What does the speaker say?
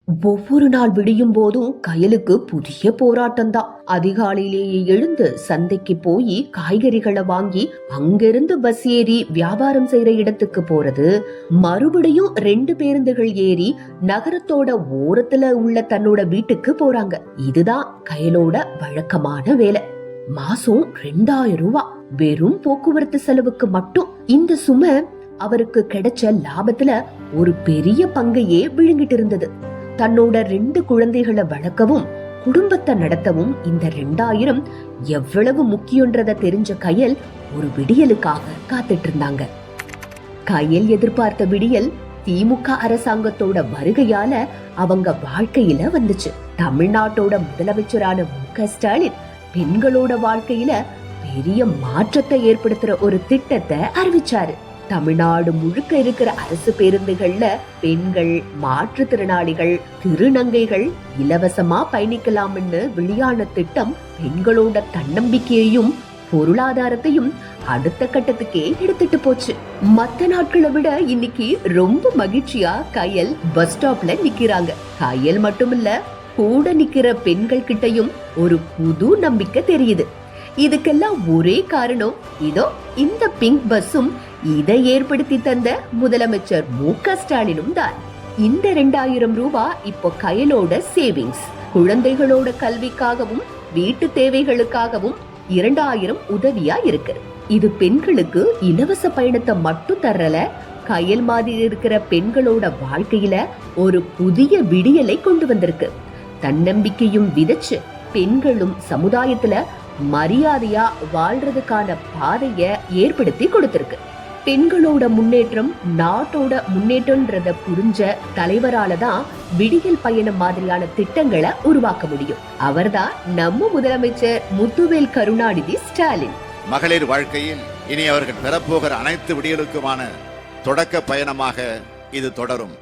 ஒவ்வொரு நாள் விடியும் போதும் கயலுக்கு புதிய போராட்டம் தான். அதிகாலையிலேயே எழுந்து சந்தைக்கு போய் காய்கறிகளை வாங்கி அங்கிருந்து பஸ் ஏறி வியாபாரம் செய்யற இடத்துக்கு போறது, மறுபடியும் 2 பேருந்துகள் ஏறி நகரத்தோட ஓரத்துல உள்ள தன்னோட வீட்டுக்கு போறாங்க. இதுதான் கயலோட வழக்கமான வேலை. மாசம் 2000 ரூபாய் வெறும் போக்குவரத்து செலவுக்கு மட்டும். இந்த சுமை அவருக்கு கிடைச்ச லாபத்துல ஒரு பெரிய பங்கையே விழுங்கிட்டு இருந்தது. தன்னோட 2 குழந்தைகளை வளர்க்கவும் குடும்பத்தை நடத்தவும் இந்த 2000 எவ்வளவு முக்கியன்றத தெரிஞ்ச கயல் ஒரு விடியலுக்காக காத்துட்டு இருந்தாங்க. கயல் எதிர்பார்த்த விடியல் திமுக அரசாங்கத்தோட வருகையால அவங்க வாழ்க்கையில வந்துச்சு. தமிழ்நாட்டோட முதலமைச்சரான மு.க.ஸ்டாலின் பெண்களோட வாழ்க்கையில பெரிய மாற்றத்தை ஏற்படுத்துற ஒரு திட்டத்தை அறிவிச்சாரு. தமிழ்நாடு முழுக்க இருக்கிற அரசு பேருந்துகள்ல பெண்கள், மாற்றுத்திறனாளிகள், திருநங்கைகள் இலவசமா பயணிக்கலாம்னு வெளியான திட்டம் பெண்களோட தன்னம்பிக்கையையும் பொருளாதாரத்தையும் அடுத்த கட்டத்துக்கே எடுத்துட்டு போச்சு. மத்த நாட்களை விட இன்னைக்கு ரொம்ப மகிழ்ச்சியா கயல் பஸ் ஸ்டாப்ல நிக்கிறாங்க. கயல் மட்டுமில்ல, கூட நிக்கிற பெண்கள் கிட்டையும் ஒரு புது நம்பிக்கை தெரியுது. இதுக்கெல்லாம் ஒரே காரணம் இதோ இந்த பிங்க் பஸ்ஸும் இதை ஏற்படுத்தி தந்த முதலமைச்சர் மு.க.ஸ்டாலினும் தான். இந்த 2000 ரூபாய் இப்போ கயலோட சேவிங்ஸ். குழந்தைகளோட கல்விக்காகவும் வீட்டு தேவைகளுக்காகவும் 2000 உதவியா இருக்கு. இது பெண்களுக்கு இலவச பயணத்தை மட்டும் தரல, கயல் மாதிரி இருக்கிற பெண்களோட வாழ்க்கையில ஒரு புதிய விடியலை கொண்டு வந்திருக்கு. தன்னம்பிக்கையும் விதைச்சு பெண்களும் சமுதாயத்துல மரியாதையா வாழ்றதுக்கான பாதைய ஏற்படுத்தி கொடுத்திருக்கு. பெண்களோட முன்னேற்றம் நாட்டோட முன்னேற்றம்ன்றத புரிஞ்ச தலைவரால தான் விடியல் பயணம் மாதிரியான திட்டங்களை உருவாக்க முடியும். அவர்தான் நம்ம முதலமைச்சர் முத்துவேல் கருணாநிதி ஸ்டாலின். மகளிர் வாழ்க்கையில் இனி அவர்கள் பெறப்போகிற அனைத்து விடியலுக்குமான தொடக்க பயணமாக இது தொடரும்.